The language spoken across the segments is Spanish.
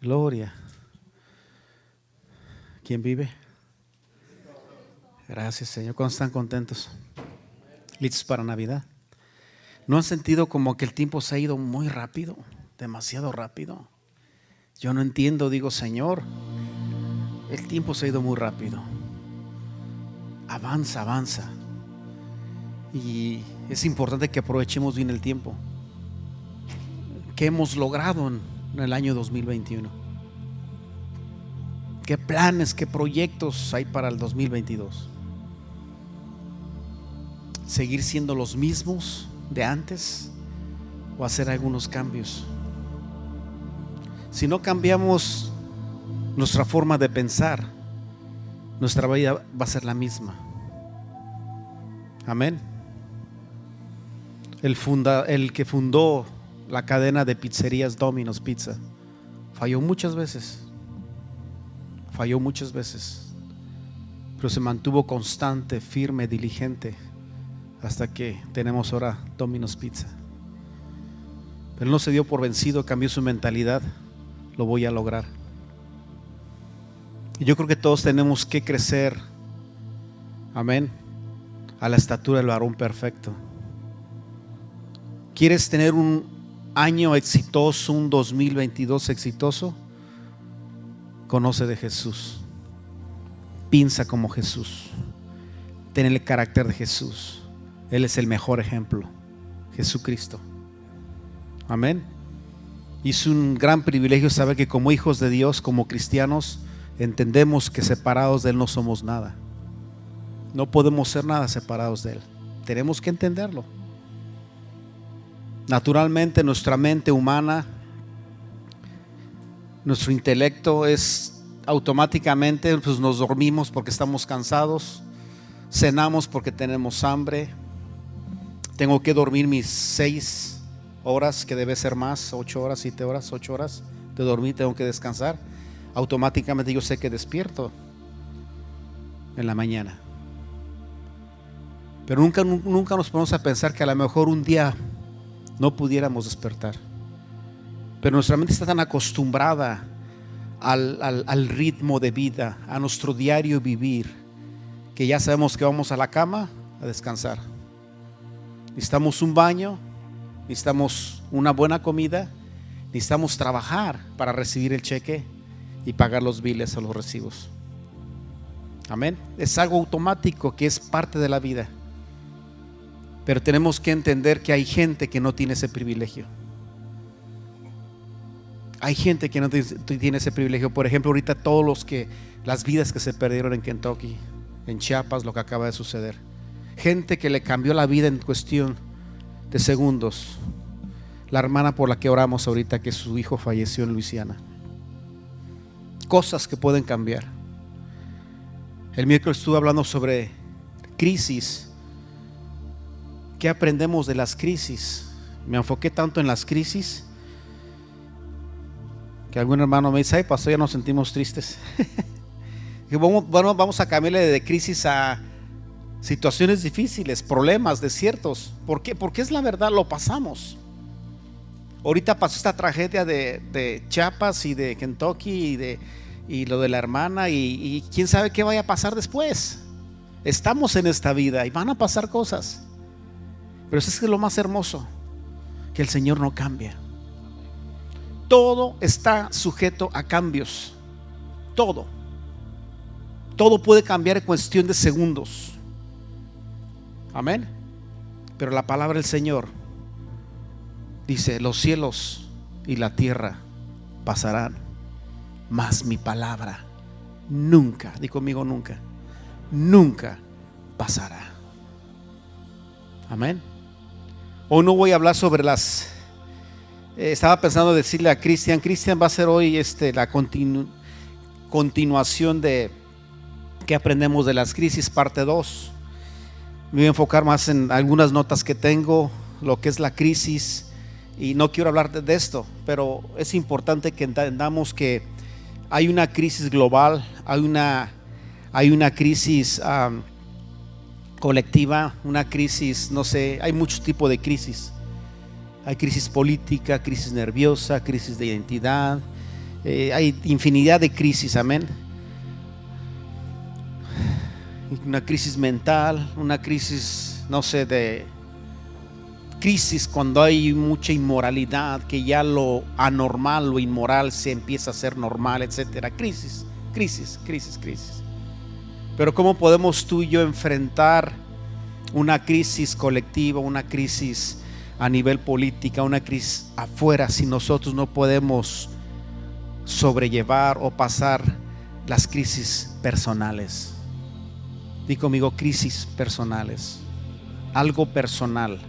Gloria. ¿Quién vive? Gracias, Señor. ¿Cuántos están contentos? ¿Listos para Navidad? ¿No han sentido como que el tiempo se ha ido muy rápido? Demasiado rápido. Yo no entiendo, digo, Señor, el tiempo se ha ido muy rápido. Avanza, avanza. Y es importante que aprovechemos bien el tiempo. ¿Qué hemos logrado en el año 2021? ¿Qué planes, qué proyectos hay para el 2022? ¿Seguir siendo los mismos de antes o hacer algunos cambios? Si no cambiamos nuestra forma de pensar, nuestra vida va a ser la misma. Amén. El que fundó la cadena de pizzerías Domino's Pizza falló muchas veces, pero se mantuvo constante, firme, diligente, hasta que tenemos ahora Domino's Pizza. Pero no se dio por vencido, cambió su mentalidad. Lo voy a lograr. Y yo creo que todos tenemos que crecer, amén, a la estatura del varón perfecto. ¿Quieres tener un año exitoso, un 2022 exitoso? Conoce de Jesús, piensa como Jesús, ten el carácter de Jesús. Él es el mejor ejemplo, Jesucristo. Amén. Y es un gran privilegio saber que como hijos de Dios, como cristianos, entendemos que separados de Él no somos nada. No podemos ser nada separados de Él. Tenemos que entenderlo. Naturalmente nuestra mente humana, nuestro intelecto es automáticamente, pues nos dormimos porque estamos cansados, cenamos porque tenemos hambre. Tengo que dormir mis 6 horas, que debe ser más, 8 horas, 7 horas, 8 horas de dormir, tengo que descansar. Automáticamente yo sé que despierto en la mañana. Pero nunca nos ponemos a pensar que a lo mejor un día no pudiéramos despertar. Pero nuestra mente está tan acostumbrada al ritmo de vida, a nuestro diario vivir, que ya sabemos que vamos a la cama a descansar. Necesitamos un baño, necesitamos una buena comida, necesitamos trabajar para recibir el cheque y pagar los biles o los recibos. Amén. Es algo automático que es parte de la vida. Pero tenemos que entender que hay gente que no tiene ese privilegio. Hay gente que no tiene ese privilegio. Por ejemplo, ahorita las vidas que se perdieron en Kentucky, en Chiapas, lo que acaba de suceder. Gente que le cambió la vida en cuestión de segundos. La hermana por la que oramos ahorita, que su hijo falleció en Luisiana. Cosas que pueden cambiar. El miércoles estuve hablando sobre crisis. ¿Qué aprendemos de las crisis? Me enfoqué tanto en las crisis que algún hermano me dice: ay, pastor, ya nos sentimos tristes. Bueno, vamos a cambiarle de crisis a situaciones difíciles, problemas, desiertos. ¿Por qué? Porque es la verdad, lo pasamos. Ahorita pasó esta tragedia de Chiapas y de Kentucky y lo de la hermana y quién sabe qué vaya a pasar después. Estamos en esta vida y van a pasar cosas. Pero eso es lo más hermoso, que el Señor no cambia. Todo está sujeto a cambios. Todo puede cambiar en cuestión de segundos. Amén. Pero la palabra del Señor dice: los cielos y la tierra pasarán, mas mi palabra nunca, di conmigo, nunca pasará. Amén. Hoy no voy a hablar sobre estaba pensando decirle a Cristian va a ser hoy la continuación de ¿qué aprendemos de las crisis? Parte 2. Me voy a enfocar más en algunas notas que tengo, lo que es la crisis, y no quiero hablar de esto, pero es importante que entendamos que hay una crisis global, hay una crisis colectiva, una crisis, no sé, hay muchos tipos de crisis. Hay crisis política, crisis nerviosa, crisis de identidad, hay infinidad de crisis, amén. Una crisis mental, una crisis, no sé, de crisis cuando hay mucha inmoralidad, que ya lo anormal, lo inmoral se empieza a ser normal, etcétera. Crisis. Pero ¿cómo podemos tú y yo enfrentar una crisis colectiva, una crisis a nivel política, una crisis afuera, si nosotros no podemos sobrellevar o pasar las crisis personales? Di conmigo, crisis personales, algo personal.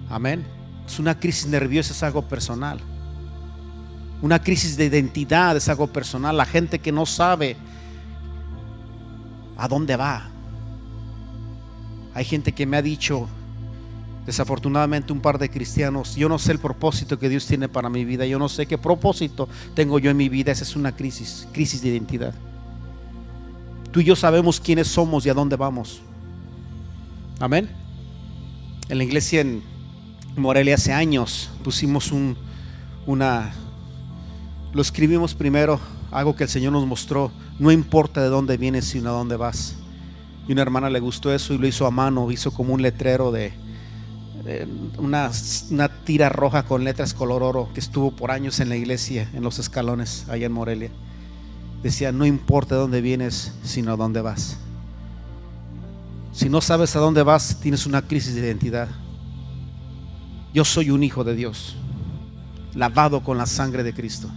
Amén. Es una crisis nerviosa, es algo personal. Una crisis de identidad es algo personal. La gente que no sabe a dónde va. Hay gente que me ha dicho, desafortunadamente, un par de cristianos: yo no sé el propósito que Dios tiene para mi vida, yo no sé qué propósito tengo yo en mi vida. Esa es una crisis de identidad. Tú y yo sabemos quiénes somos y a dónde vamos. Amén. En la iglesia en Morelia hace años pusimos lo escribimos primero, algo que el Señor nos mostró: no importa de dónde vienes, sino a dónde vas. Y una hermana le gustó eso y lo hizo a mano, hizo como un letrero de una tira roja con letras color oro, que estuvo por años en la iglesia, en los escalones allá en Morelia. Decía: no importa de dónde vienes, sino a dónde vas. Si no sabes a dónde vas, tienes una crisis de identidad. Yo soy un hijo de Dios, lavado con la sangre de Cristo.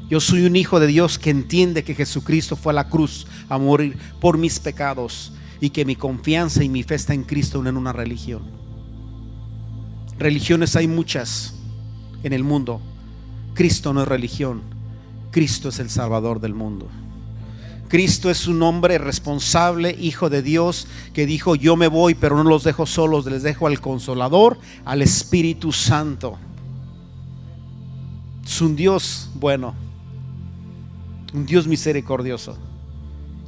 Yo soy un hijo de Dios que entiende que Jesucristo fue a la cruz a morir por mis pecados, y que mi confianza y mi fe está en Cristo, no en una religión. Religiones hay muchas en el mundo. Cristo no es religión. Cristo es el Salvador del mundo. Cristo es un hombre responsable, hijo de Dios, que dijo: yo me voy, pero no los dejo solos, les dejo al Consolador, al Espíritu Santo. Es un Dios bueno, un Dios misericordioso.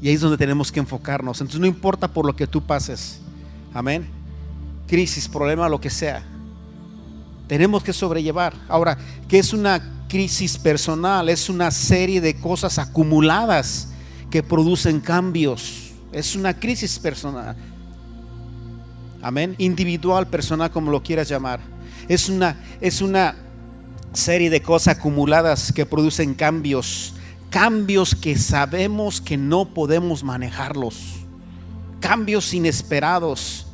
Y ahí es donde tenemos que enfocarnos. Entonces no importa por lo que tú pases, amén, crisis, problema, lo que sea, tenemos que sobrellevar. Ahora, ¿qué es una crisis personal? Es una serie de cosas acumuladas que producen cambios. Es una crisis personal, amén, individual, personal, como lo quieras llamar. Es una serie de cosas acumuladas que producen cambios que sabemos que no podemos manejarlos, cambios inesperados.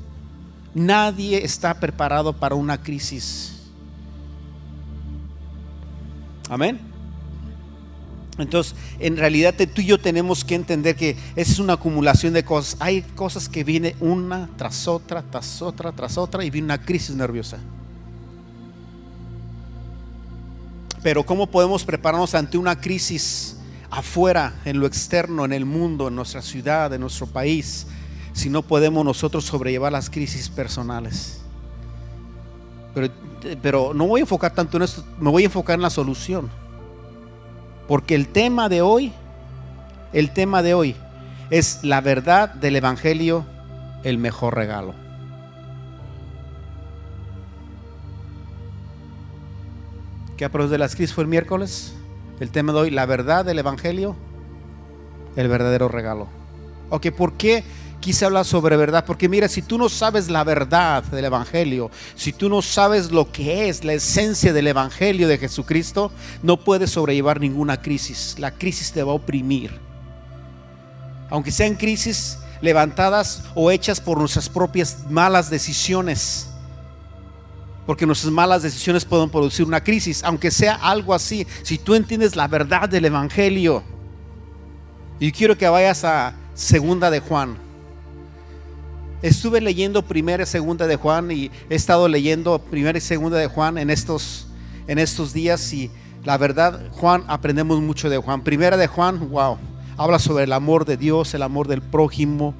Nadie está preparado para una crisis, amén. Entonces, en realidad tú y yo tenemos que entender que es una acumulación de cosas. Hay cosas que vienen una tras otra, y viene una crisis nerviosa. Pero ¿cómo podemos prepararnos ante una crisis afuera, en lo externo, en el mundo, en nuestra ciudad, en nuestro país, si no podemos nosotros sobrellevar las crisis personales? Pero no voy a enfocar tanto en esto, me voy a enfocar en la solución. Porque el tema de hoy es la verdad del Evangelio, el mejor regalo. ¿Qué aprendimos de las crisis? Fue el miércoles. El tema de hoy, la verdad del Evangelio, el verdadero regalo. Ok, ¿por qué quise hablar sobre verdad? Porque mira, si tú no sabes la verdad del Evangelio, si tú no sabes lo que es la esencia del Evangelio de Jesucristo, no puedes sobrellevar ninguna crisis. La crisis te va a oprimir. Aunque sean crisis levantadas o hechas por nuestras propias malas decisiones. Porque nuestras malas decisiones pueden producir una crisis, aunque sea algo así. Si tú entiendes la verdad del Evangelio, y quiero que vayas a Segunda de Juan. Estuve leyendo Primera y Segunda de Juan, y he estado leyendo Primera y Segunda de Juan en estos días, y la verdad, Juan, aprendemos mucho de Juan. Primera de Juan, wow, habla sobre el amor de Dios, el amor del prójimo.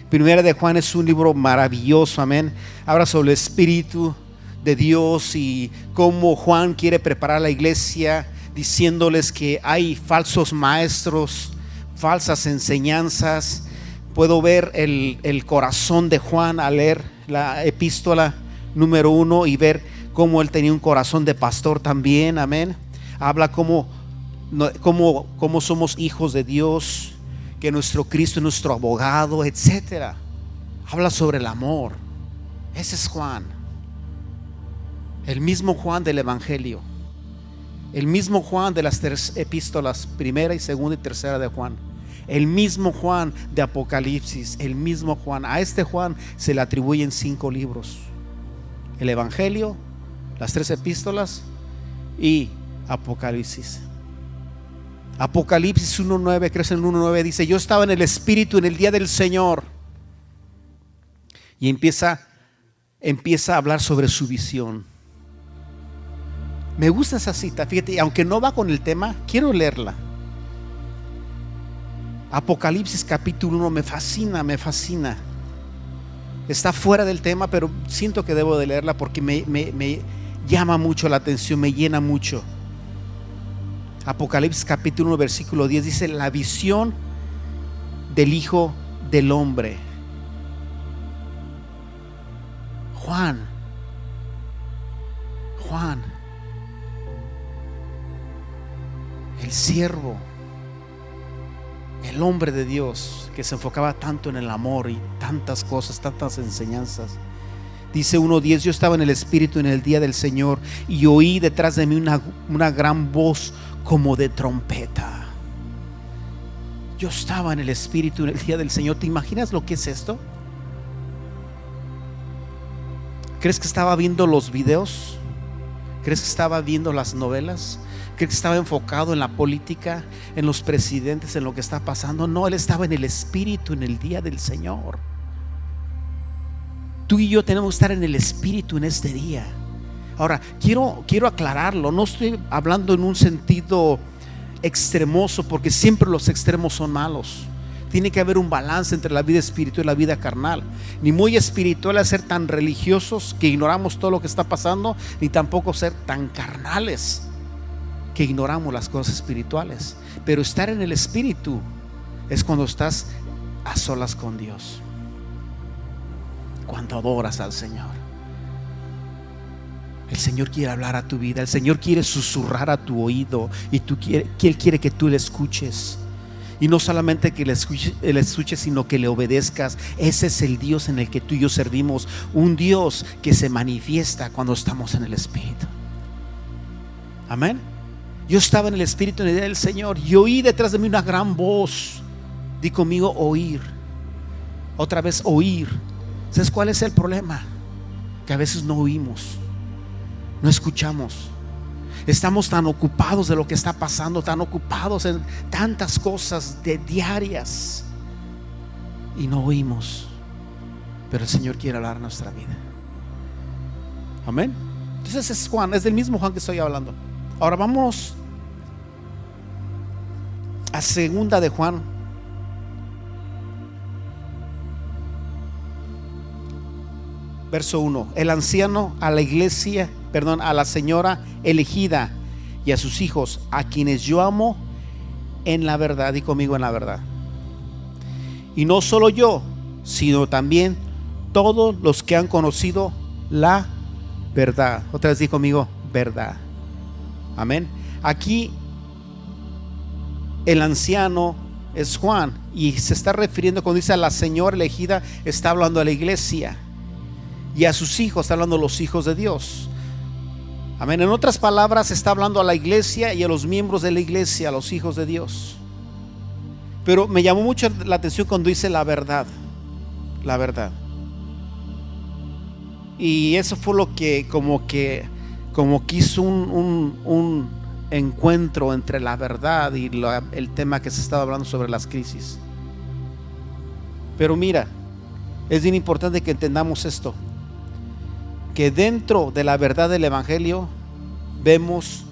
Primera de Juan es un libro maravilloso, amén. Habla sobre el Espíritu de Dios y cómo Juan quiere preparar a la iglesia, diciéndoles que hay falsos maestros, falsas enseñanzas. Puedo ver el corazón de Juan al leer la epístola número 1 y ver cómo él tenía un corazón de pastor también, amén. Habla cómo cómo somos hijos de Dios, que nuestro Cristo es nuestro abogado, etcétera. Habla sobre el amor. Ese es Juan, el mismo Juan del Evangelio, el mismo Juan de las tres epístolas, primera y segunda y tercera de Juan, el mismo Juan de Apocalipsis, el mismo Juan. A este Juan se le atribuyen 5 libros: el Evangelio, las tres epístolas y Apocalipsis. Apocalipsis 1:9, creo que en 1:9 dice: yo estaba en el Espíritu en el día del Señor. Y empieza a hablar sobre su visión. Me gusta esa cita, fíjate, aunque no va con el tema, quiero leerla. Apocalipsis capítulo 1 me fascina. Está fuera del tema, pero siento que debo de leerla porque me llama mucho la atención, me llena mucho. Apocalipsis capítulo 1 versículo 10 dice: la visión del Hijo del Hombre. Juan, el siervo, el hombre de Dios, que se enfocaba tanto en el amor y tantas cosas, tantas enseñanzas. Dice 1:10: yo estaba en el Espíritu en el día del Señor y oí detrás de mí una gran voz como de trompeta. Yo estaba en el Espíritu en el día del Señor. ¿Te imaginas lo que es esto? ¿Crees que estaba viendo los videos? ¿Crees que estaba viendo las novelas? ¿Crees que estaba enfocado en la política, en los presidentes, en lo que está pasando? No, él estaba en el Espíritu en el día del Señor. Tú y yo tenemos que estar en el Espíritu en este día. Ahora, quiero aclararlo. No estoy hablando en un sentido extremoso, porque siempre los extremos son malos. Tiene que haber un balance entre la vida espiritual y la vida carnal. Ni muy espiritual es ser tan religiosos que ignoramos todo lo que está pasando, ni tampoco ser tan carnales que ignoramos las cosas espirituales. Pero estar en el Espíritu es cuando estás a solas con Dios, cuando adoras al Señor. El Señor quiere hablar a tu vida. El Señor quiere susurrar a tu oído, y Él quiere que tú le escuches. Y no solamente que le escuches, sino que le obedezcas. Ese es el Dios en el que tú y yo servimos. Un Dios que se manifiesta cuando estamos en el Espíritu. Amén. Yo estaba en el Espíritu en el día del Señor y oí detrás de mí una gran voz. Di conmigo: oír. Otra vez, oír. ¿Sabes cuál es el problema? Que a veces no oímos, no escuchamos. Estamos tan ocupados de lo que está pasando, tan ocupados en tantas cosas diarias, y no oímos. Pero el Señor quiere hablar a nuestra vida. Amén. Entonces es Juan, es del mismo Juan que estoy hablando. Ahora vámonos a segunda de Juan. Verso 1: el anciano a la iglesia, a la señora elegida y a sus hijos, a quienes yo amo en la verdad. Y conmigo: en la verdad. Y no solo yo, sino también todos los que han conocido la verdad. Otra vez di conmigo: verdad. Amén. Aquí el anciano es Juan, y se está refiriendo, cuando dice a la señora elegida, está hablando a la iglesia, y a sus hijos está hablando a los hijos de Dios. Amén. En otras palabras, está hablando a la iglesia y a los miembros de la iglesia, a los hijos de Dios. Pero me llamó mucho la atención cuando dice la verdad. La verdad. Y eso fue lo que como que hizo un encuentro entre la verdad y el tema que se estaba hablando sobre las crisis. Pero mira, es bien importante que entendamos esto, que dentro de la verdad del Evangelio vemos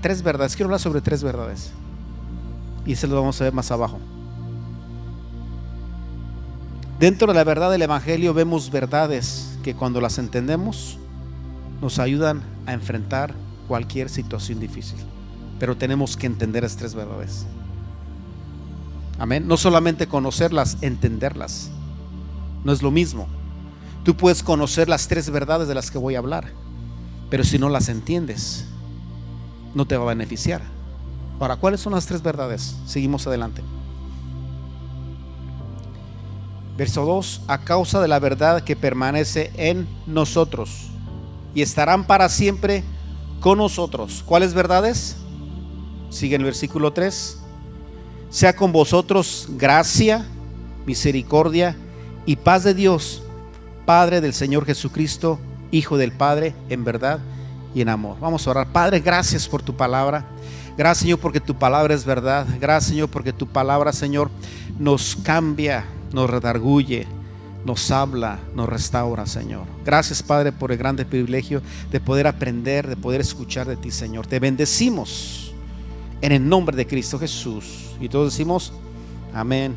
tres verdades. Quiero hablar sobre 3 verdades, y se lo vamos a ver más abajo. Dentro de la verdad del Evangelio vemos verdades que, cuando las entendemos, nos ayudan a enfrentar cualquier situación difícil. Pero tenemos que entender esas 3 verdades. Amén. No solamente conocerlas, entenderlas. No es lo mismo. Tú puedes conocer las 3 verdades de las que voy a hablar, pero si no las entiendes, no te va a beneficiar. Ahora, ¿cuáles son las 3 verdades? Seguimos adelante. Verso 2: a causa de la verdad que permanece en nosotros y estarán para siempre con nosotros. ¿Cuáles verdades? Sigue en el versículo 3: sea con vosotros gracia, misericordia y paz de Dios, Padre del Señor Jesucristo, Hijo del Padre, en verdad y en amor. Vamos a orar. Padre, gracias por tu palabra. Gracias, Señor, porque tu palabra es verdad. Gracias, Señor, porque tu palabra, Señor, nos cambia, nos redarguye, nos habla, nos restaura, Señor. Gracias, Padre, por el grande privilegio de poder aprender, de poder escuchar de ti, Señor. Te bendecimos en el nombre de Cristo Jesús. Y todos decimos amén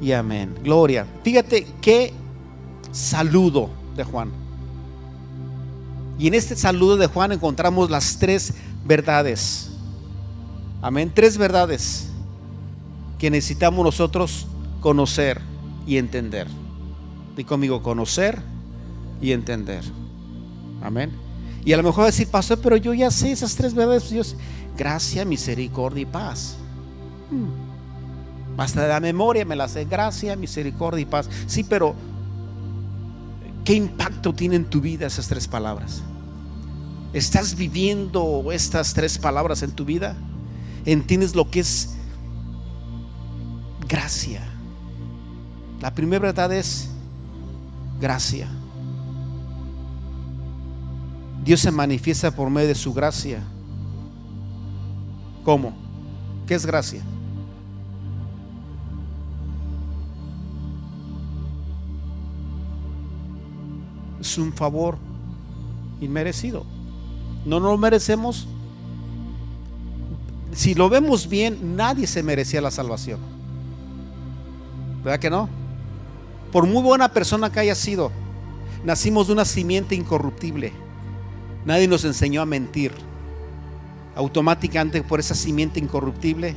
y amén. Gloria. Fíjate qué saludo de Juan. Y en este saludo de Juan encontramos las 3 verdades. Amén. 3 verdades que necesitamos nosotros conocer y entender. Di conmigo: conocer y entender. Amén. Y a lo mejor decir: pastor, pero yo ya sé esas 3 verdades. Dios, gracia, misericordia y paz. Hasta de la memoria me las sé. Gracia, misericordia y paz. Sí, pero ¿qué impacto tienen en tu vida esas 3 palabras? ¿Estás viviendo estas 3 palabras en tu vida? ¿Entiendes lo que es gracia? La primera verdad es gracia. Dios se manifiesta por medio de su gracia. ¿Cómo? ¿Qué es gracia? Es un favor inmerecido. No lo merecemos. Si lo vemos bien, nadie se merecía la salvación. ¿Verdad que no? Por muy buena persona que haya sido, nacimos de una simiente incorruptible. Nadie nos enseñó a mentir. Automáticamente, por esa simiente incorruptible,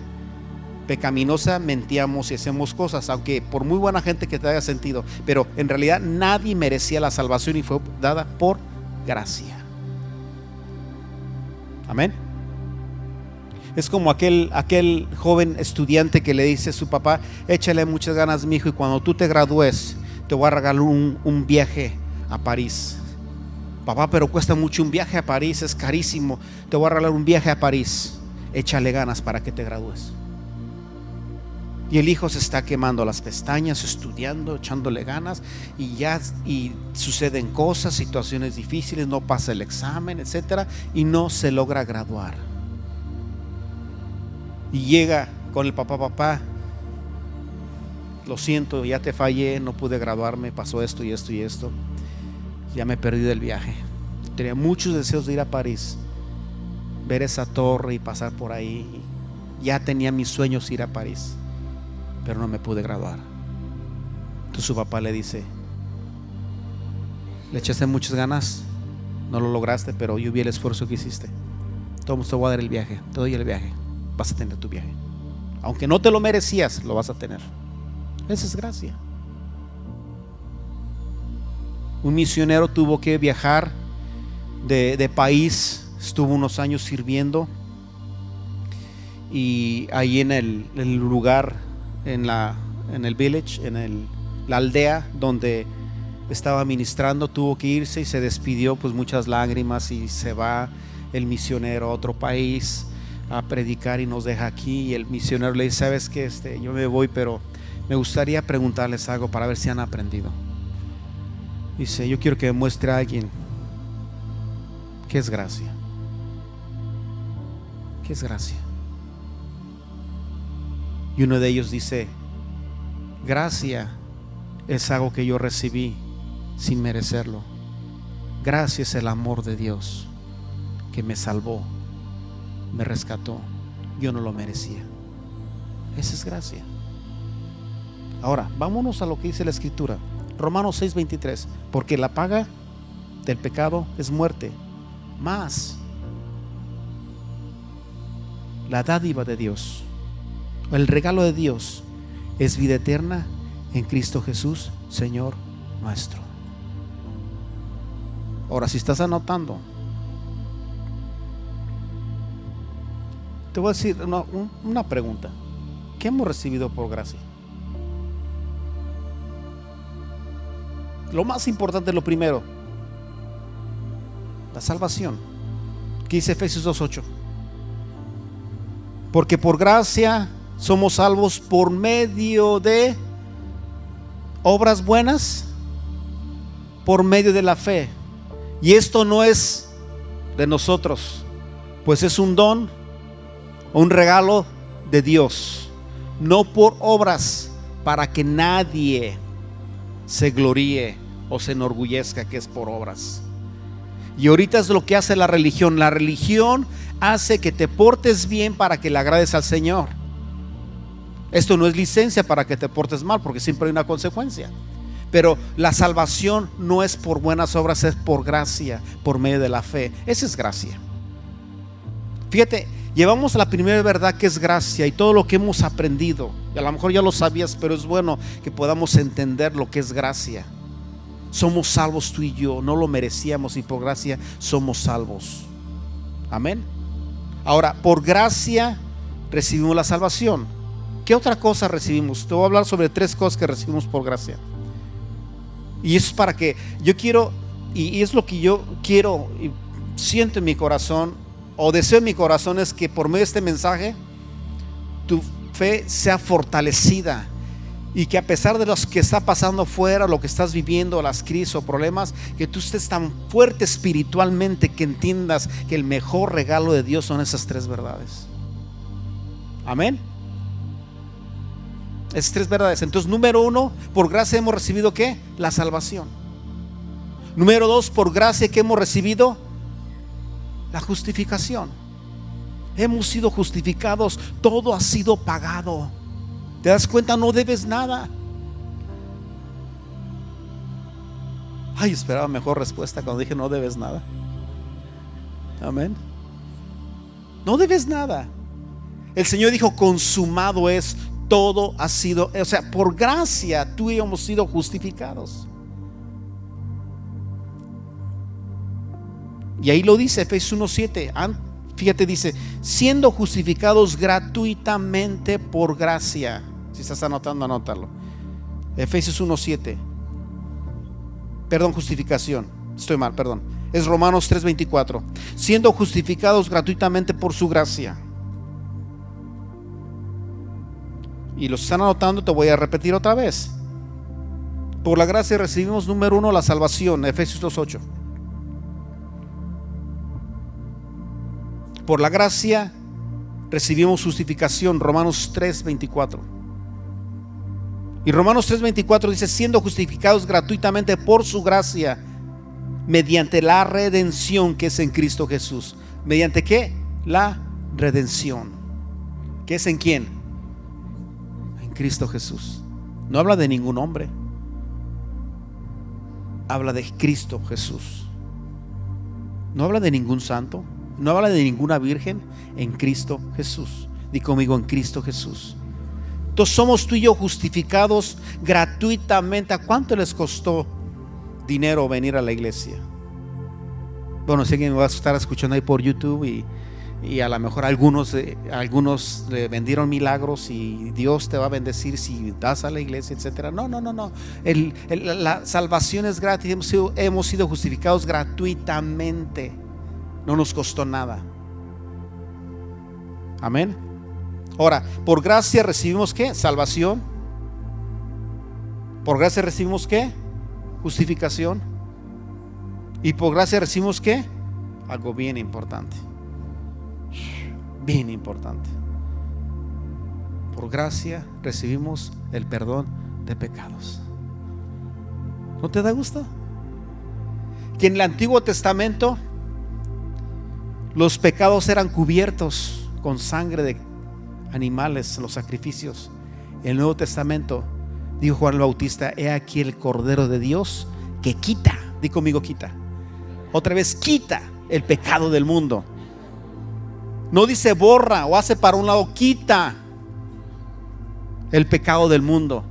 pecaminosa, mentíamos y hacemos cosas, aunque por muy buena gente que te haya sentido, pero en realidad nadie merecía la salvación y fue dada por gracia. Amén. Es como aquel joven estudiante que le dice a su papá: échale muchas ganas, mi hijo, y cuando tú te gradúes te voy a regalar un viaje a París. Papá, pero cuesta mucho un viaje a París, es carísimo. Te voy a regalar un viaje a París. Échale ganas para que te gradúes. Y el hijo se está quemando las pestañas, estudiando, echándole ganas, y suceden cosas, situaciones difíciles, no pasa el examen, etcétera, y no se logra graduar. Y llega con el papá: lo siento, ya te fallé, no pude graduarme, pasó esto y esto y esto, ya me perdí del viaje. Tenía muchos deseos de ir a París, ver esa torre y pasar por ahí. Ya tenía mis sueños ir a París, pero no me pude graduar. Entonces su papá le dice: le echaste muchas ganas, no lo lograste, pero yo vi el esfuerzo que hiciste. Te voy a dar el viaje, te doy el viaje, vas a tener tu viaje. Aunque no te lo merecías, lo vas a tener. Esa es gracia. Un misionero tuvo que viajar de país, estuvo unos años sirviendo, y ahí en el lugar, en el village, la aldea donde estaba ministrando, tuvo que irse y se despidió, pues muchas lágrimas, y se va el misionero a otro país a predicar y nos deja aquí. Y el misionero le dice: sabes que yo me voy, pero me gustaría preguntarles algo para ver si han aprendido. Dice: yo quiero que me muestre a alguien qué es gracia. ¿Qué es gracia? Y uno de ellos dice: gracia es algo que yo recibí sin merecerlo. Gracia es el amor de Dios que me salvó, me rescató. Yo no lo merecía. Esa es gracia. Ahora, vámonos a lo que dice la Escritura. Romanos 6:23. Porque la paga del pecado es muerte, mas la dádiva de Dios, el regalo de Dios, es vida eterna en Cristo Jesús, Señor nuestro. Ahora, si estás anotando, Te voy a decir una pregunta. ¿Qué hemos recibido por gracia? Lo más importante, lo primero, la salvación. ¿Qué dice Efesios 2:8? Porque por gracia somos salvos por medio de obras buenas, por medio de la fe. Y esto no es de nosotros, pues es un don, un regalo de Dios, no por obras, para que nadie se gloríe o se enorgullezca que es por obras. Y ahorita es lo que hace la religión. La religión hace que te portes bien para que le agrades al Señor. Esto no es licencia para que te portes mal, porque siempre hay una consecuencia. Pero la salvación no es por buenas obras, es por gracia, por medio de la fe. Esa es gracia. Fíjate, llevamos la primera verdad, que es gracia, y todo lo que hemos aprendido, y a lo mejor ya lo sabías, pero es bueno que podamos entender lo que es gracia. Somos salvos tú y yo, no lo merecíamos, y por gracia somos salvos. Amén. Ahora, por gracia recibimos la salvación. ¿Qué otra cosa recibimos? Te voy a hablar sobre 3 cosas que recibimos por gracia. Y eso es para que yo quiero, y es lo que yo quiero y siento en mi corazón, o deseo en mi corazón, es que por medio de este mensaje tu fe sea fortalecida, y que a pesar de lo que está pasando fuera, lo que estás viviendo, las crisis o problemas, que tú estés tan fuerte espiritualmente que entiendas que el mejor regalo de Dios son esas 3 verdades. Amén. Esas 3 verdades. Entonces, número 1, por gracia hemos recibido ¿qué? La salvación. Número 2, por gracia que hemos recibido la justificación. Hemos sido justificados, todo ha sido pagado. ¿Te das cuenta? No debes nada. Ay, esperaba mejor respuesta cuando dije no debes nada. Amén. No debes nada. El Señor dijo: consumado es, todo ha sido, o sea, por gracia tú y yo hemos sido justificados. Y ahí lo dice Efesios 1:7. Fíjate, dice: siendo justificados gratuitamente por gracia. Si estás anotando, anótalo. Efesios 1:7. Perdón, justificación. Estoy mal, perdón. Es Romanos 3:24. Siendo justificados gratuitamente por su gracia. Y los están anotando, te voy a repetir otra vez. Por la gracia recibimos, número 1, la salvación. Efesios 2:8. Por la gracia recibimos justificación. Romanos 3:24. Y Romanos 3:24 dice: siendo justificados gratuitamente por su gracia, mediante la redención que es en Cristo Jesús. ¿Mediante qué? La redención. ¿Qué es en quién? En Cristo Jesús. No habla de ningún hombre, habla de Cristo Jesús. No habla de ningún santo, no habla de ninguna virgen. En Cristo Jesús. Di conmigo: en Cristo Jesús. Entonces somos tú y yo justificados gratuitamente. ¿A cuánto les costó dinero venir a la iglesia? Bueno, sé que me vas a estar escuchando ahí por YouTube, y a lo mejor algunos le vendieron milagros y Dios te va a bendecir si das a la iglesia, etcétera. No. La salvación es gratis. Hemos sido justificados gratuitamente. No nos costó nada. Amén. Ahora, por gracia recibimos ¿qué? Salvación. Por gracia recibimos ¿qué? Justificación. Y por gracia recibimos ¿qué? Algo bien importante. Bien importante. Por gracia recibimos el perdón de pecados. ¿No te da gusto? Que en el Antiguo Testamento los pecados eran cubiertos con sangre de animales, los sacrificios. En el Nuevo Testamento dijo Juan el Bautista: he aquí el Cordero de Dios que quita, di conmigo, quita. Otra vez, quita el pecado del mundo. No dice borra o hace para un lado, quita el pecado del mundo.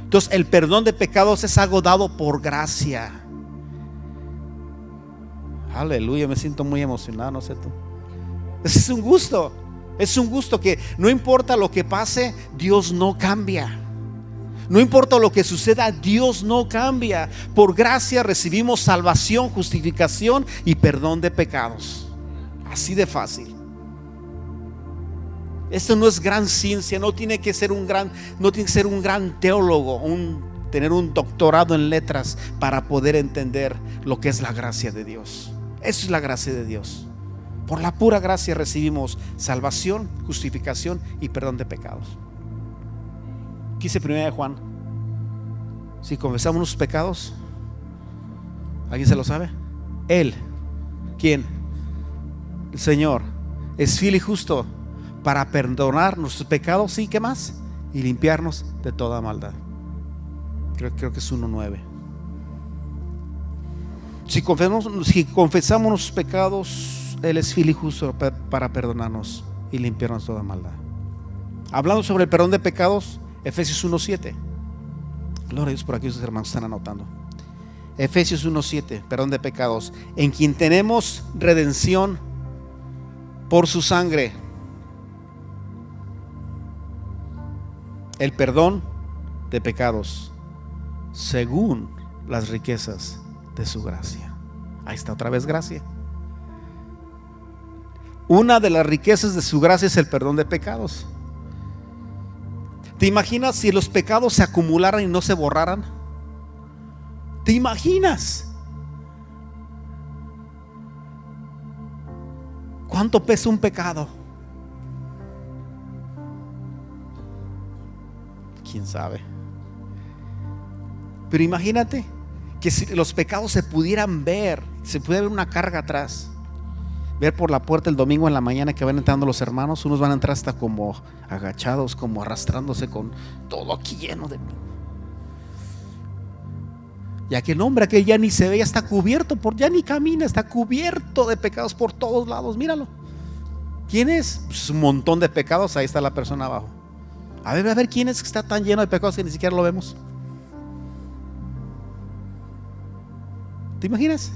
Entonces el perdón de pecados es algo dado por gracia. Aleluya, me siento muy emocionado, no sé tú. Ese es un gusto. Es un gusto que no importa lo que pase, Dios no cambia. No importa lo que suceda, Dios no cambia. Por gracia recibimos salvación, justificación y perdón de pecados. Así de fácil. Esto no es gran ciencia, no tiene que ser un gran teólogo, tener un doctorado en letras para poder entender lo que es la gracia de Dios. Eso es la gracia de Dios. Por la pura gracia recibimos salvación, justificación y perdón de pecados. ¿Qué dice 1 de Juan? Si confesamos nuestros pecados, ¿alguien se lo sabe? Él, ¿quién? El Señor es fiel y justo para perdonar nuestros pecados, ¿sí? ¿Qué más? Y limpiarnos de toda maldad. Creo que es 1:9. Si confesamos nuestros pecados, Él es fiel y justo para perdonarnos y limpiarnos de toda maldad. Hablando sobre el perdón de pecados, Efesios 1:7. Gloria a Dios, por aquí sus hermanos están anotando. Efesios 1:7, perdón de pecados, en quien tenemos redención por su sangre, el perdón de pecados según las riquezas de su gracia. Ahí está otra vez gracia. Una de las riquezas de su gracia es el perdón de pecados. ¿Te imaginas si los pecados se acumularan y no se borraran? ¿Te imaginas? ¿Cuánto pesa un pecado? ¿Quién sabe? Pero imagínate que si los pecados se pudieran ver, se pudiera ver una carga atrás. Ver por la puerta el domingo en la mañana que van entrando los hermanos, unos van a entrar hasta como agachados, como arrastrándose con todo aquí lleno de... Y aquel hombre que ya ni se ve, ya está cubierto, ya ni camina, está cubierto de pecados por todos lados. Míralo. ¿Quién es? Pues un montón de pecados. Ahí está la persona abajo. A ver quién es que está tan lleno de pecados que ni siquiera lo vemos. ¿Te imaginas?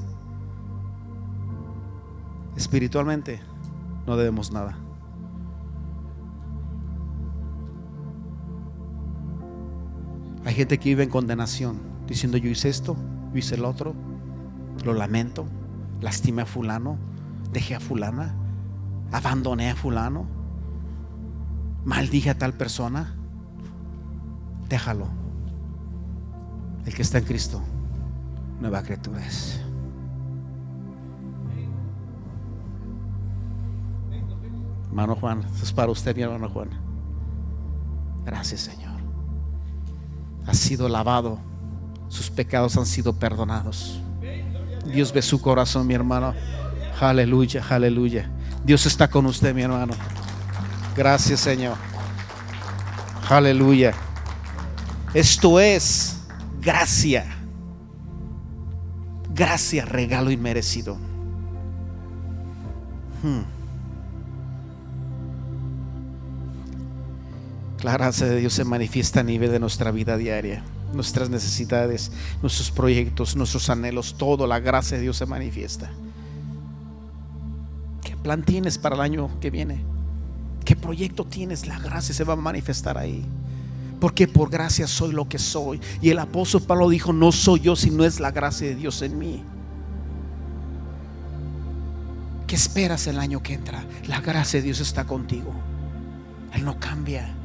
Espiritualmente no debemos nada. Hay gente que vive en condenación, diciendo: yo hice esto, yo hice el otro, lo lamento, lastimé a fulano, dejé a fulana, abandoné a fulano, maldije a tal persona. Déjalo. El que está en Cristo, nueva criatura es. Hermano Juan, eso es para usted, mi hermano Juan. Gracias, Señor. Ha sido lavado, sus pecados han sido perdonados. Dios ve su corazón, mi hermano. Aleluya, aleluya. Dios está con usted, mi hermano. Gracias, Señor. Aleluya. Esto es gracia. Gracia, regalo inmerecido. La gracia de Dios se manifiesta a nivel de nuestra vida diaria, nuestras necesidades, nuestros proyectos, nuestros anhelos, todo. La gracia de Dios se manifiesta. ¿Qué plan tienes para el año que viene? ¿Qué proyecto tienes? La gracia se va a manifestar ahí. Porque por gracia soy lo que soy. Y el apóstol Pablo dijo: no soy yo, sino es la gracia de Dios en mí. ¿Qué esperas el año que entra? La gracia de Dios está contigo. Él no cambia.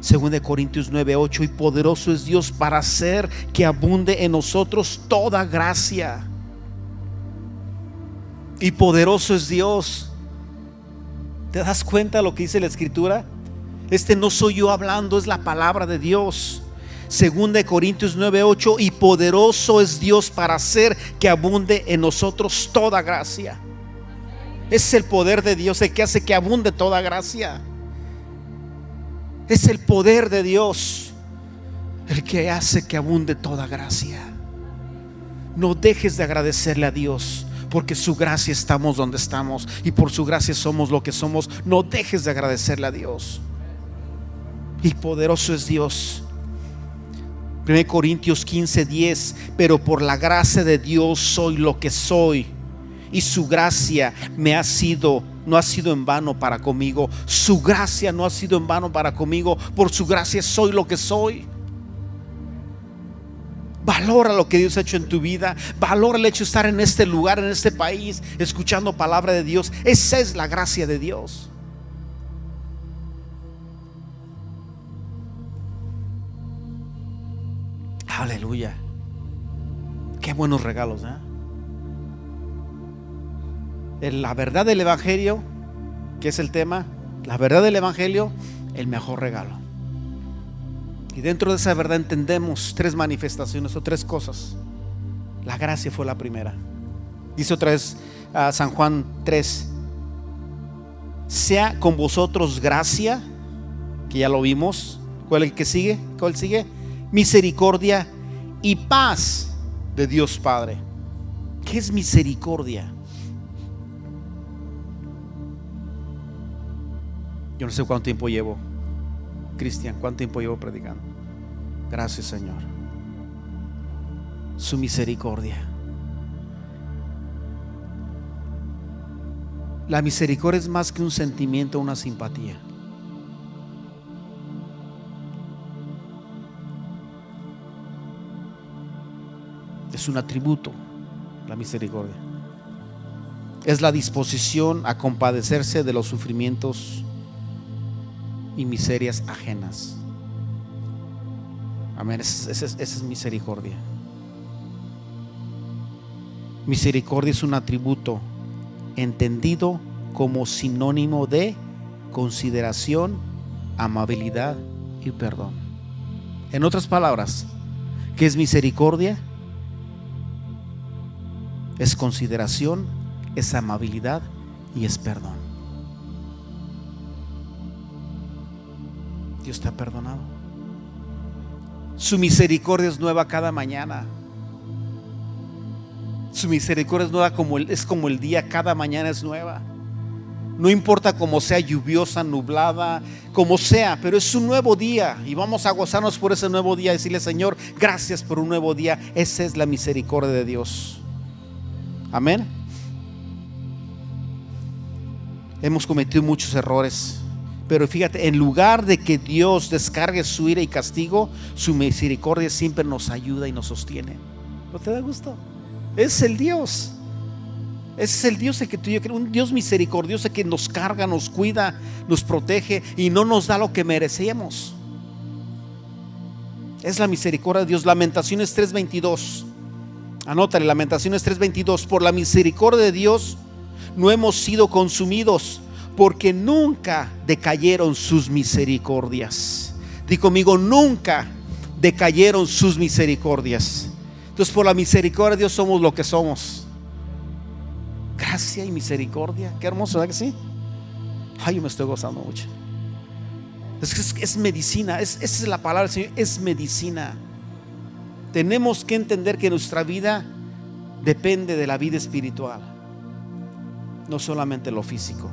2 Corintios 9:8, y poderoso es Dios para hacer que abunde en nosotros toda gracia. Y poderoso es Dios. ¿Te das cuenta lo que dice la Escritura? No soy yo hablando, es la palabra de Dios. 2 Corintios 9:8, y poderoso es Dios para hacer que abunde en nosotros toda gracia. Es el poder de Dios el que hace que abunde toda gracia. Es el poder de Dios el que hace que abunde toda gracia. No dejes de agradecerle a Dios, porque su gracia estamos donde estamos y por su gracia somos lo que somos. No dejes de agradecerle a Dios. Y poderoso es Dios. 1 Corintios 15:10, pero por la gracia de Dios soy lo que soy, y su gracia me ha sido no ha sido en vano para conmigo. Su gracia no ha sido en vano para conmigo. Por su gracia soy lo que soy. Valora lo que Dios ha hecho en tu vida. Valora el hecho de estar en este lugar, en este país, escuchando palabra de Dios. Esa es la gracia de Dios. Aleluya. Qué buenos regalos, La verdad del Evangelio, que es el tema, la verdad del Evangelio, el mejor regalo. Y dentro de esa verdad entendemos tres manifestaciones o tres cosas. La gracia fue la primera. Dice otra vez San Juan 3: sea con vosotros gracia, que ya lo vimos. ¿Cuál es el que sigue? ¿Cuál sigue? Misericordia y paz de Dios Padre. ¿Qué es misericordia? Yo no sé cuánto tiempo llevo, Cristian, cuánto tiempo llevo predicando. Gracias, Señor. Su misericordia. La misericordia es más que un sentimiento, una simpatía. Es un atributo, la misericordia. Es la disposición a compadecerse de los sufrimientos y miserias ajenas. Amén. Esa es misericordia. Misericordia es un atributo entendido como sinónimo de consideración, amabilidad y perdón. En otras palabras, ¿qué es misericordia? Es consideración, es amabilidad y es perdón. Dios te ha perdonado. Su misericordia es nueva cada mañana. Su misericordia es nueva es como el día, cada mañana es nueva. No importa cómo sea, lluviosa, nublada, como sea, pero es un nuevo día y vamos a gozarnos por ese nuevo día y decirle: Señor, gracias por un nuevo día. Esa es la misericordia de Dios. Amén. Hemos cometido muchos errores, pero fíjate, en lugar de que Dios descargue su ira y castigo, su misericordia siempre nos ayuda y nos sostiene. ¿No te da gusto? Es el Dios. Ese es el Dios que tú y yo crees, un Dios misericordioso que nos carga, nos cuida, nos protege y no nos da lo que merecemos. Es la misericordia de Dios. Lamentaciones 3:22. Anótale, Lamentaciones 3:22. Por la misericordia de Dios no hemos sido consumidos, porque nunca decayeron sus misericordias. Di conmigo: nunca decayeron sus misericordias. Entonces, por la misericordia de Dios somos lo que somos. Gracia y misericordia. Qué hermoso, ¿verdad que sí? Ay, yo me estoy gozando mucho. Es medicina. Esa es la palabra del Señor. Es medicina. Tenemos que entender que nuestra vida depende de la vida espiritual, no solamente lo físico.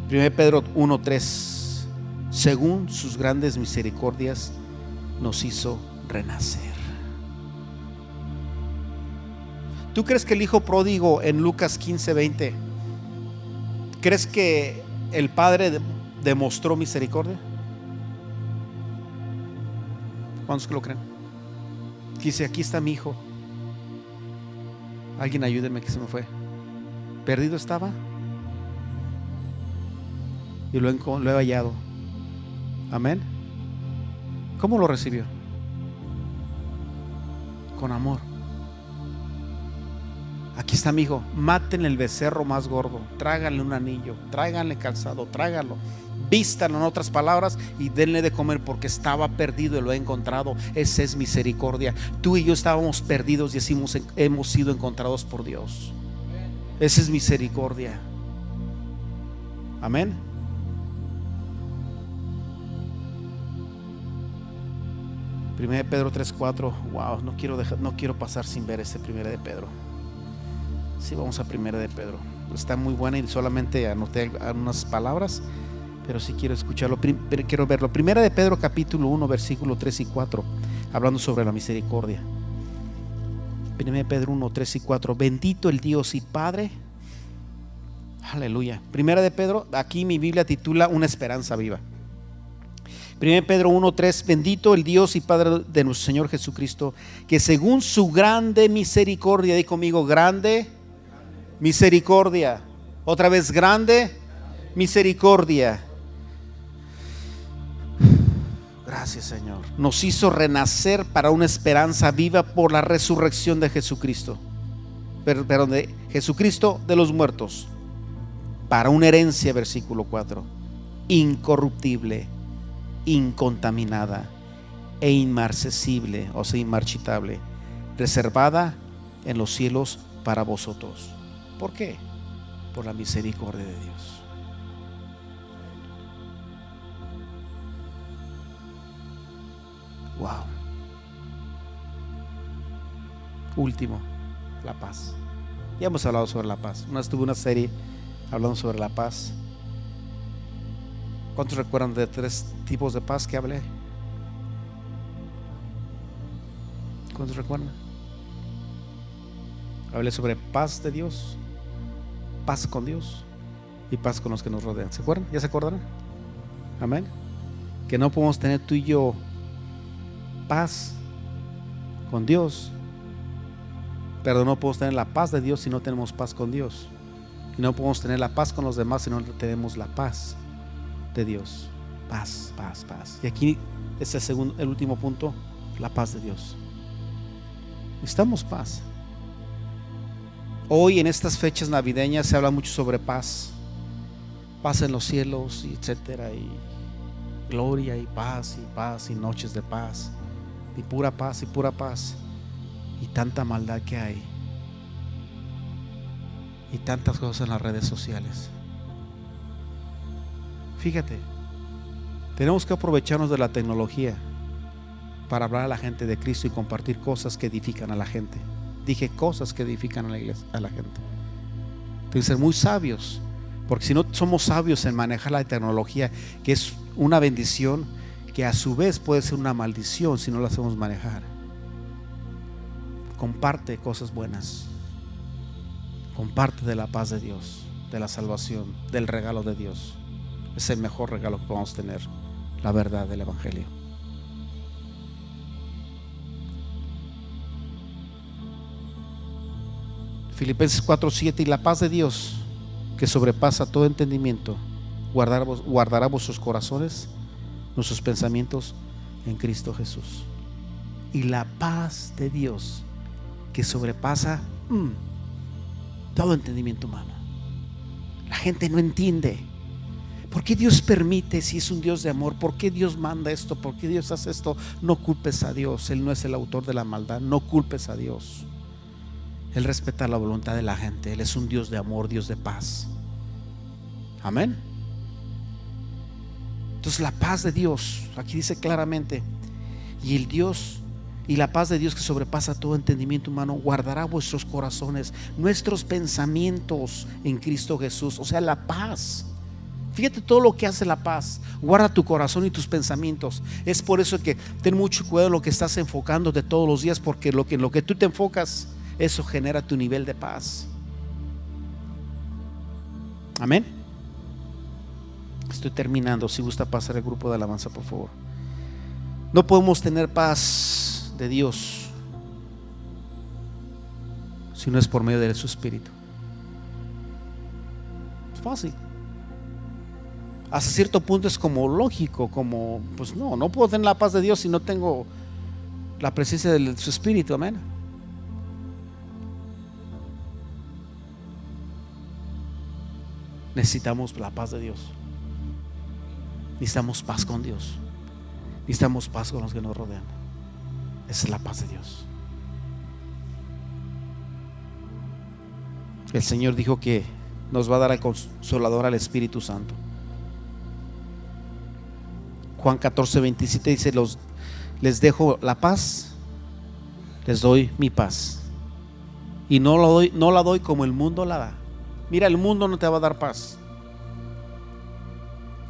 Primero Pedro 1:3: según sus grandes misericordias nos hizo renacer. ¿Tú crees que el hijo pródigo en Lucas 15:20, crees que el padre demostró misericordia? ¿Cuántos que lo creen? Dice: aquí está mi hijo, alguien ayúdeme que se me fue, perdido estaba y lo he hallado. Amén. ¿Cómo lo recibió? Con amor. Aquí está mi hijo, maten el becerro más gordo, tráiganle un anillo, tráiganle calzado, tráiganlo, vístanlo, en otras palabras, y denle de comer, porque estaba perdido y lo he encontrado. Esa es misericordia. Tú y yo estábamos perdidos y hemos sido encontrados por Dios. Esa es misericordia. Amén. Primera de Pedro 3:4. Wow, no quiero pasar sin ver ese Primera de Pedro. Sí, vamos a Primera de Pedro. Está muy buena y solamente anoté algunas palabras, pero sí quiero escucharlo, quiero verlo. Primera de Pedro capítulo 1 versículo 3 y 4, hablando sobre la misericordia. 1 Pedro 1, 3 y 4. Bendito el Dios y Padre. Aleluya. Primera de Pedro, aquí mi Biblia titula Una esperanza viva. 1 Pedro 1, 3. Bendito el Dios y Padre de nuestro Señor Jesucristo, que según su grande misericordia, di conmigo, grande misericordia. Otra vez, grande misericordia. Gracias, Señor. Nos hizo renacer para una esperanza viva por la resurrección de Jesucristo. Perdón, de Jesucristo de los muertos. Para una herencia, versículo 4, incorruptible, incontaminada e inmarcesible, o sea, inmarchitable, reservada en los cielos para vosotros. ¿Por qué? Por la misericordia de Dios. Wow. Último, la paz. Ya hemos hablado sobre la paz. Tuve una serie hablando sobre la paz. ¿Cuántos recuerdan de 3 tipos de paz que hablé? ¿Cuántos recuerdan? Hablé sobre paz de Dios, paz con Dios y paz con los que nos rodean. ¿Se acuerdan? ¿Ya se acordaron? Amén. Que no podemos tener tú y yo paz con Dios, pero no podemos tener la paz de Dios si no tenemos paz con Dios. Y no podemos tener la paz con los demás si no tenemos la paz de Dios. Paz, paz, paz. Y aquí es el último punto, la paz de Dios. Necesitamos paz. Hoy en estas fechas navideñas se habla mucho sobre paz. Paz en los cielos, etcétera, y gloria y paz y noches de paz y pura paz y tanta maldad que hay y tantas cosas en las redes sociales. Fíjate, tenemos que aprovecharnos de la tecnología para hablar a la gente de Cristo y compartir cosas que edifican a la gente. Dije cosas que edifican a la iglesia, a la gente. Tenemos que ser muy sabios, porque si no somos sabios en manejar la tecnología, que es una bendición, que a su vez puede ser una maldición si no la sabemos manejar. Comparte cosas buenas. Comparte de la paz de Dios, de la salvación, del regalo de Dios. Es el mejor regalo que podemos tener, la verdad del Evangelio. Filipenses 4:7. Y la paz de Dios, que sobrepasa todo entendimiento, guardará vuestros corazones, nuestros pensamientos en Cristo Jesús. Y la paz de Dios, que sobrepasa todo entendimiento humano. La gente no entiende. ¿Por qué Dios permite si es un Dios de amor? ¿Por qué Dios manda esto? ¿Por qué Dios hace esto? No culpes a Dios. Él no es el autor de la maldad. No culpes a Dios. Él respeta la voluntad de la gente. Él es un Dios de amor, Dios de paz. Amén. Entonces la paz de Dios, aquí dice claramente, y la paz de Dios que sobrepasa todo entendimiento humano, guardará vuestros corazones, nuestros pensamientos en Cristo Jesús. O sea, la paz. Fíjate todo lo que hace la paz. Guarda tu corazón y tus pensamientos. Es por eso que ten mucho cuidado en lo que estás enfocando de todos los días, porque en lo que tú te enfocas, eso genera tu nivel de paz. Amén. Estoy terminando. Si gusta pasar el grupo de alabanza, por favor. No podemos tener paz de Dios si no es por medio de su Espíritu. Es fácil. Hasta cierto punto es como lógico, como pues no puedo tener la paz de Dios si no tengo la presencia de su Espíritu. Amén. Necesitamos la paz de Dios. Necesitamos paz con Dios. Necesitamos paz con los que nos rodean. Esa es la paz de Dios. El Señor dijo que nos va a dar al Consolador, al Espíritu Santo. Juan 14:27 dice: les dejo la paz, les doy mi paz. Y no la doy como el mundo la da. Mira, el mundo no te va a dar paz.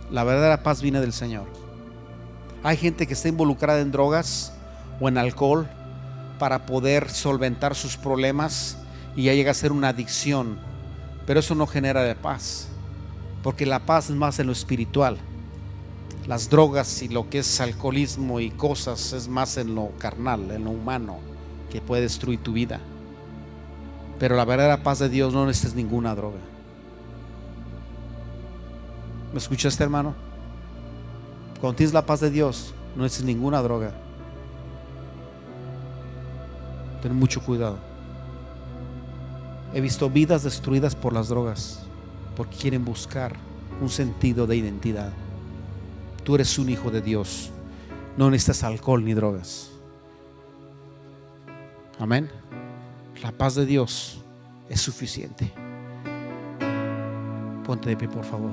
La verdadera paz viene del Señor. Hay gente que está involucrada en drogas o en alcohol para poder solventar sus problemas y ya llega a ser una adicción. Pero eso no genera de paz, porque la paz es más en lo espiritual. Las drogas y lo que es alcoholismo y cosas es más en lo carnal, en lo humano, que puede destruir tu vida. Pero la verdadera paz de Dios no necesitas ninguna droga. ¿Me escuchaste, hermano? Cuando tienes la paz de Dios, no necesitas ninguna droga. Ten mucho cuidado. He visto vidas destruidas por las drogas, porque quieren buscar un sentido de identidad. Tú eres un hijo de Dios, no necesitas alcohol ni drogas. Amén. La paz de Dios es suficiente. Ponte de pie, por favor.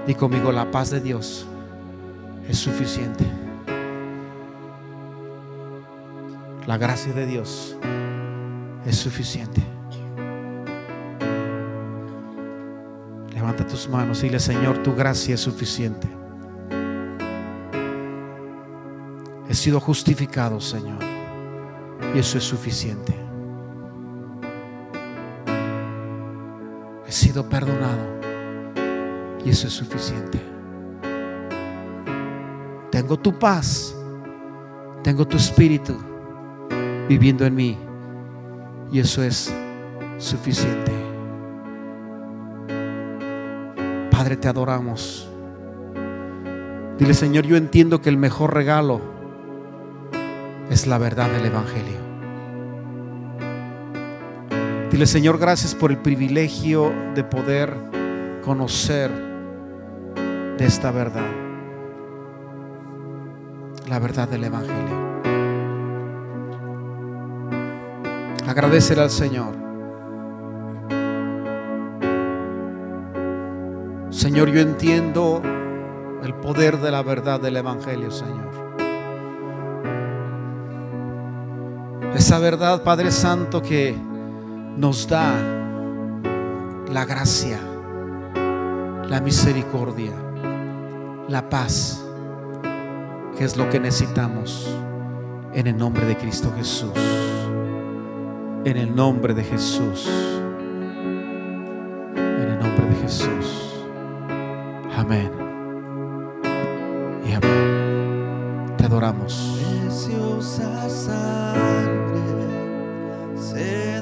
Di conmigo: la paz de Dios es suficiente. La gracia de Dios es suficiente. Levanta tus manos y dile: Señor, tu gracia es suficiente. He sido justificado, Señor, y eso es suficiente. He sido perdonado y eso es suficiente. Tengo tu paz, tengo tu espíritu viviendo en mí y eso es suficiente. Padre, te adoramos. Dile: Señor, yo entiendo que el mejor regalo es la verdad del Evangelio. Dile: Señor, gracias por el privilegio de poder conocer de esta verdad, la verdad del Evangelio. Agradécele al Señor. Señor, yo entiendo el poder de la verdad del Evangelio, Señor. Esa verdad, Padre Santo, que nos da la gracia, la misericordia, la paz, que es lo que necesitamos, en el nombre de Cristo Jesús. En el nombre de Jesús. En el nombre de Jesús. Amén y amén. Te adoramos. Preciosa sangre se